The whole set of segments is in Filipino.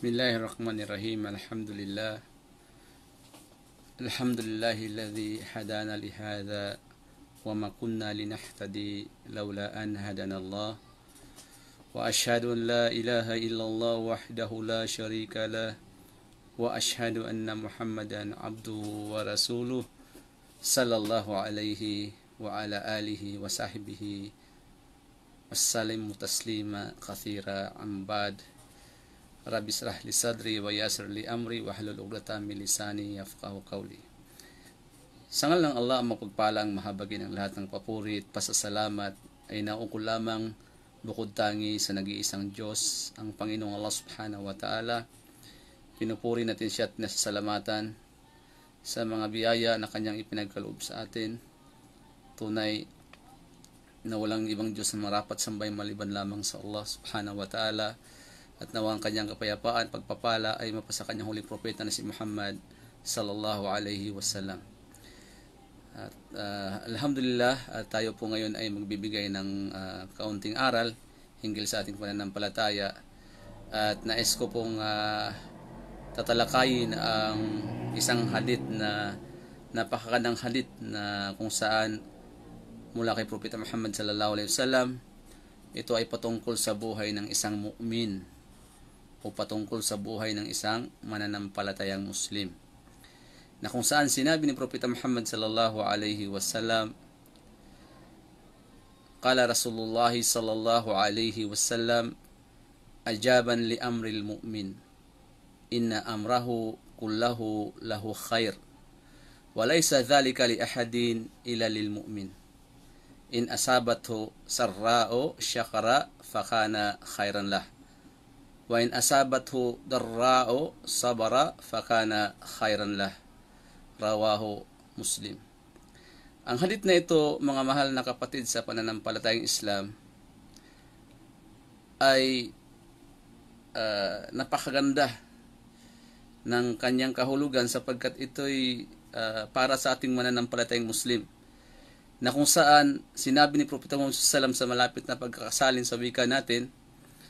Bismillahirrahmanirrahim. Alhamdulillah. Alhamdulillahilladzi hadana lihadza wa ma kunna linahtadi laula an hadanallah. Wa asyhadu an la ilaha illallah wahdahu la syarika lah. Wa asyhadu anna Muhammadan abduhu wa rasuluh sallallahu alaihi wa ala alihi wa sahbihi wasallimu taslima katsira ambad. Rabbi shrah li sadri wa yassir li amri wahlul 'uqdatam min lisani yafqahu qawli. Sa ngalan ng Allah ang mapagpalang mahabagi ng lahat ng papuri at pasasalamat ay naukol lamang bukod tangi sa nag-iisang Diyos, ang Panginoong Allah subhanahu wa ta'ala. Pinupuri natin siya at nasasalamatan sa mga biyaya na kanyang ipinagkaloob sa atin. Tunay na walang ibang Diyos na marapat sambay maliban lamang sa Allah subhanahu wa ta'ala. At nawang kanyang kapayapaan, pagpapala ay mapasa kanyang huling propeta na si Muhammad sallallahu alaihi wasallam. At alhamdulillah, tayo po ngayon ay magbibigay ng kaunting aral hinggil sa ating pananampalataya. At nais ko pong tatalakayin ang isang hadith na napakagandang hadith na kung saan mula kay Propeta Muhammad sallallahu alaihi wasallam. Ito ay patungkol sa buhay ng isang mu'min o patungkol sa buhay ng isang mananampalatayang Muslim, na kung saan sinabi ni Propeta Muhammad sallallahu alaihi wasallam, qala Rasulullah sallallahu alaihi wasallam, ajaban li amril mu'min, inna amrahu kullahu lahu khair, wa laysa dhalika li ahadin illa lil mu'min, in asabathu sarra'u syakara fakana khairan lah, wa in asabathu darra'u sabara fakana khairan lah. Rawahu Muslim. Ang hadith na ito, mga mahal na kapatid sa pananampalatayang Islam, ay napakaganda ng kanyang kahulugan sapagkat ito'y para sa ating mananampalatayang Muslim, na kung saan sinabi ni Propeta Muhammad sallallahu alaihi wasallam sa malapit na pagkakasalin sa wika natin,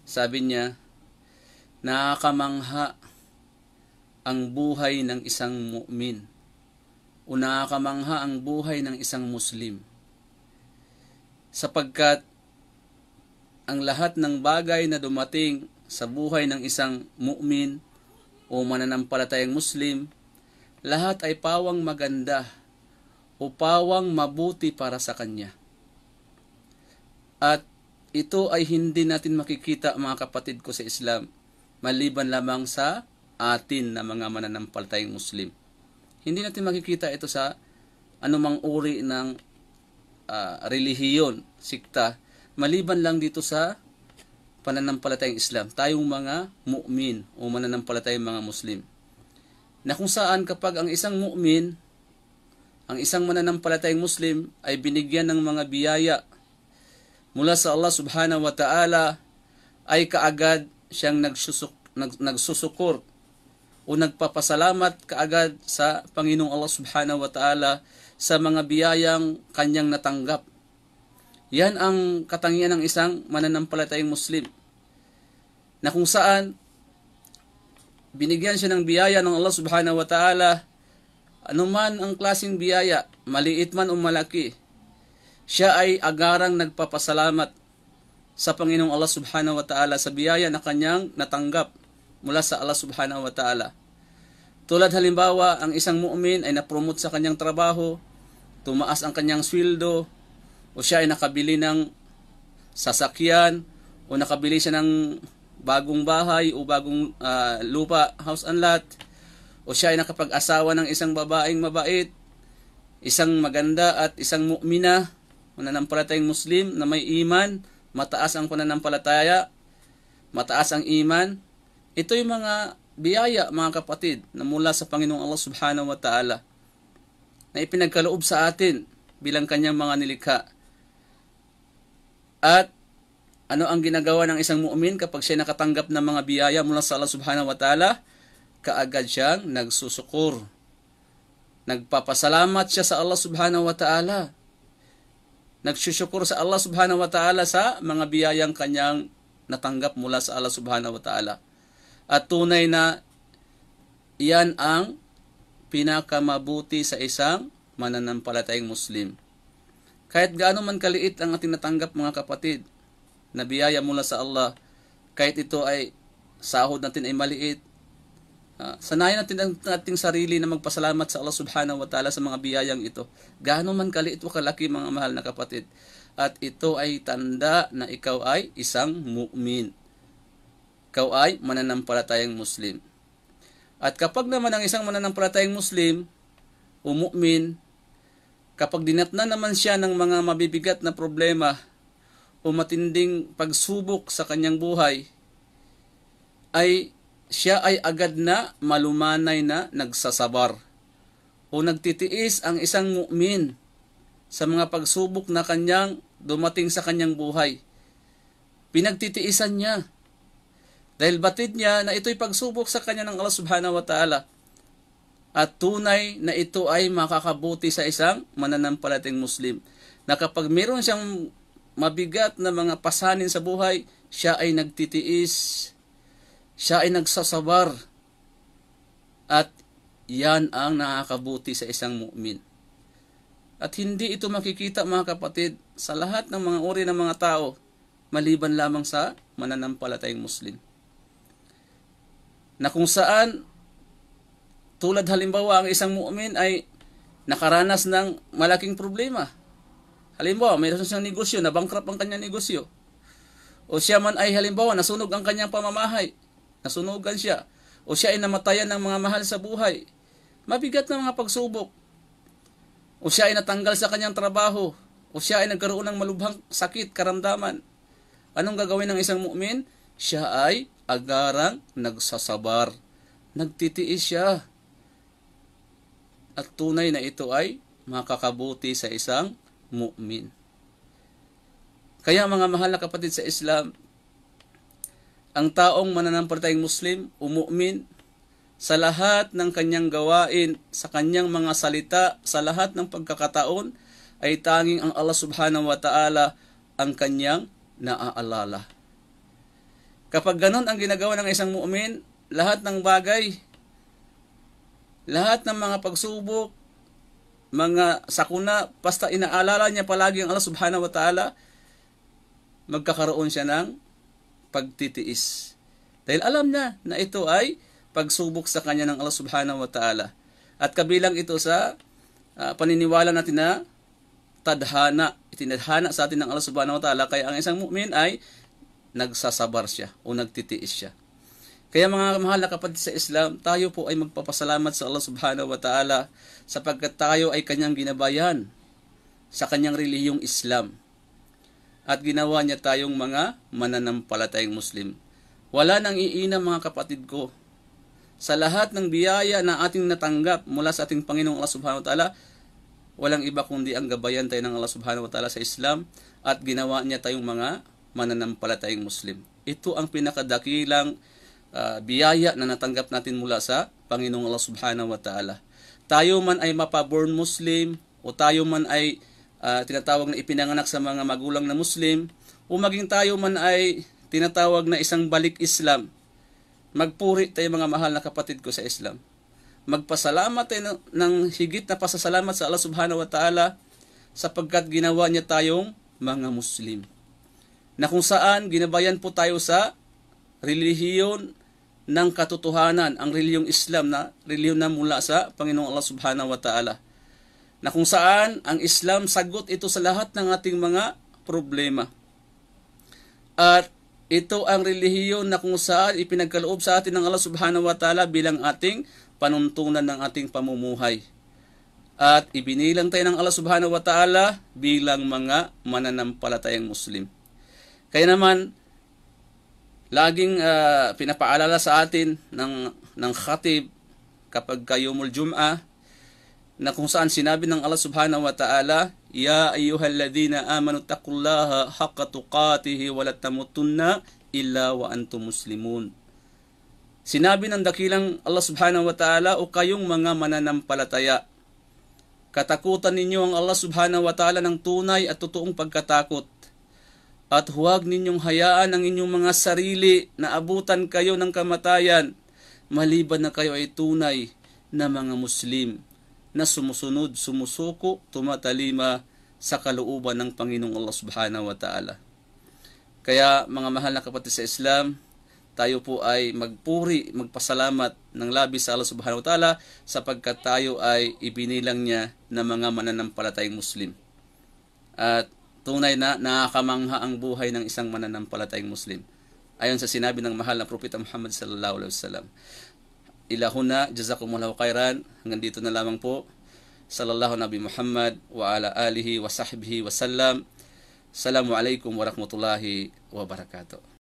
sabi niya, nakakamangha ang buhay ng isang mu'min o nakakamangha ang buhay ng isang Muslim, sapagkat ang lahat ng bagay na dumating sa buhay ng isang mu'min o mananampalatayang Muslim, lahat ay pawang maganda o pawang mabuti para sa kanya. At ito ay hindi natin makikita, mga kapatid ko sa Islam, maliban lamang sa atin na mga mananampalatayang Muslim. Hindi natin makikita ito sa anumang uri ng relihiyon, sikta, maliban lang dito sa pananampalatayang Islam. Tayong mga mu'min o mananampalatayang mga Muslim, na kung saan kapag ang isang mu'min, ang isang mananampalatayang Muslim ay binigyan ng mga biyaya mula sa Allah subhanahu wa ta'ala, ay kaagad siyang nagsusukur o nagpapasalamat kaagad sa Panginoong Allah subhanahu wa ta'ala sa mga biyayang kanyang natanggap. Yan ang katangian ng isang mananampalatayang Muslim, na kung saan binigyan siya ng biyaya ng Allah subhanahu wa ta'ala, anuman ang klaseng biyaya, maliit man o malaki, siya ay agarang nagpapasalamat sa Panginoong Allah subhanahu wa ta'ala sa biyaya na kanyang natanggap mula sa Allah subhanahu wa ta'ala. Tulad halimbawa, ang isang mu'min ay napromote sa kanyang trabaho, tumaas ang kanyang sweldo, o siya ay nakabili ng sasakyan, o nakabili siya ng bagong bahay o bagong lupa, house and lot, o siya ay nakapag-asawa ng isang babaeng mabait, isang maganda at isang mu'mina, mananampalatayang Muslim na may iman, mataas ang pananampalataya, mataas ang iman. Ito yung mga biyaya, mga kapatid, na mula sa Panginoong Allah subhanahu wa ta'ala, na ipinagkaloob sa atin bilang kanyang mga nilikha. At ano ang ginagawa ng isang mu'min kapag siya nakatanggap ng mga biyaya mula sa Allah subhanahu wa ta'ala? Kaagad siyang nagsusukur. Nagpapasalamat siya sa Allah subhanahu wa ta'ala. Nagsusyukur sa Allah subhanahu wa ta'ala sa mga biyayang kanyang natanggap mula sa Allah subhanahu wa ta'ala. At tunay na iyan ang pinakamabuti sa isang mananampalatayang Muslim. Kahit gaano man kaliit ang ating natanggap mga kapatid, na biyaya mula sa Allah, kahit ito ay sahod natin ay maliit, sanayan natin ang ating sarili na magpasalamat sa Allah subhanahu wa ta'ala sa mga biyayang ito. Gaano man kaliit o kalaki mga mahal na kapatid. At ito ay tanda na ikaw ay isang mu'min. Ikaw ay mananampalatayang Muslim. At kapag naman ang isang mananampalatayang Muslim o mu'min, kapag dinatnan naman siya ng mga mabibigat na problema o matinding pagsubok sa kanyang buhay, ay siya ay agad na malumanay na nagsasabar o nagtitiis ang isang mu'min sa mga pagsubok na kanyang dumating sa kanyang buhay. Pinagtitiisan niya dahil batid niya na ito'y pagsubok sa kanya ng Allah subhanahu wa ta'ala, at tunay na ito ay makakabuti sa isang mananampalatayang Muslim, na kapag meron siyang mabigat na mga pasanin sa buhay, siya ay nagtitiis, siya ay nagsasabar, at yan ang nakakabuti sa isang mu'min. At hindi ito makikita mga kapatid sa lahat ng mga uri ng mga tao, maliban lamang sa mananampalatayang Muslim, na kung saan tulad halimbawa ang isang mu'min ay nakaranas ng malaking problema. Halimbawa, mayroon siyang negosyo, na bankrupt ang kanyang negosyo. O siya man ay halimbawa, nasunog ang kanyang pamamahay, nasunugan siya. O siya ay namatayan ng mga mahal sa buhay. Mabigat na mga pagsubok. O siya ay natanggal sa kanyang trabaho. O siya ay nagkaroon ng malubhang sakit, karamdaman. Anong gagawin ng isang mu'min? Siya ay agarang nagsasabar. Nagtitiis siya. At tunay na ito ay makakabuti sa isang mu'min. Kaya mga mahal na kapatid sa Islam, ang taong mananampalatayang Muslim o mu'min, sa lahat ng kanyang gawain, sa kanyang mga salita, sa lahat ng pagkakataon, ay tanging ang Allah subhanahu wa ta'ala ang kanyang naaalala. Kapag ganon ang ginagawa ng isang mu'min, lahat ng bagay, lahat ng mga pagsubok, mga sakuna, basta inaalala niya palagi ang Allah subhanahu wa ta'ala, magkakaroon siya ng pagtitiis. Dahil alam niya na ito ay pagsubok sa kanya ng Allah subhanahu wa ta'ala. At kabilang ito sa paniniwala natin na tadhana, itinadhana sa atin ng Allah subhanahu wa ta'ala, kaya ang isang mu'min ay nagsasabar siya o nagtitiis siya. Kaya mga mahal na kapatid sa Islam, tayo po ay magpapasalamat sa Allah subhanahu wa ta'ala sapagkat tayo ay kanyang ginabayan sa kanyang relihiyong Islam. At ginawa niya tayong mga mananampalatayang Muslim. Wala nang iinam mga kapatid ko. Sa lahat ng biyaya na ating natanggap mula sa ating Panginoong Allah subhanahu wa ta'ala, walang iba kundi ang gabayan tayo ng Allah subhanahu wa ta'ala sa Islam, at ginawa niya tayong mga mananampalatayang Muslim. Ito ang pinakadakilang biyaya na natanggap natin mula sa Panginoong Allah subhanahu wa ta'ala. Tayo man ay mapaborn Muslim, o tayo man ay tinatawag na ipinanganak sa mga magulang na Muslim, o maging tayo man ay tinatawag na isang balik Islam, magpuri tayo mga mahal na kapatid ko sa Islam. Magpasalamat tayo ng higit na pasasalamat sa Allah subhanahu wa ta'ala sapagkat ginawa niya tayong mga Muslim, na kung saan ginabayan po tayo sa relihiyon ng katotohanan, ang relihiyong Islam, na relihiyon na mula sa Panginoong Allah subhanahu wa ta'ala, na kung saan ang Islam sagot ito sa lahat ng ating mga problema. At ito ang relihiyon na kung saan ipinagkaloob sa atin ng Allah subhanahu wa ta'ala bilang ating panuntunan ng ating pamumuhay. At ibinilang tayo ng Allah subhanahu wa ta'ala bilang mga mananampalatayang Muslim. Kaya naman, laging pinapaalala sa atin ng khatib kapag Yawmul Jum'ah, na kung saan sinabi ng Allah subhanahu wa ta'ala, Ya ayyuhalladhina amanu taqullaha haqqa tuqatihi wa la tamutunna illa wa antum muslimun. Sinabi ng dakilang Allah subhanahu wa ta'ala, o kayong mga mananampalataya, katakutan ninyo ang Allah subhanahu wa ta'ala ng tunay at totoong pagkatakot, At huwag ninyong hayaan ang inyong mga sarili na abutan kayo ng kamatayan, maliban na kayo ay tunay na mga Muslim na sumusunod, sumusuko, tumatalima sa kalooban ng Panginoong Allah Subhanahu wa Ta'ala. Kaya mga mahal na kapatid sa Islam, tayo po ay magpuri, magpasalamat ng labis sa Allah Subhanahu wa Ta'ala sapagkat tayo ay ibinilang niya na mga mananampalatayang Muslim. At tunay na nakakamangha ang buhay ng isang mananampalatayang Muslim. Ayon sa sinabi ng mahal na Propeta Muhammad sallallahu alaihi wasallam. Ilahuna, jazakumullahu khairan. Hanggang dito na lamang po. Sallallahu Nabi Muhammad wa ala alihi wa sahbihi wa sallam. Assalamualaikum warahmatullahi wabarakatuh.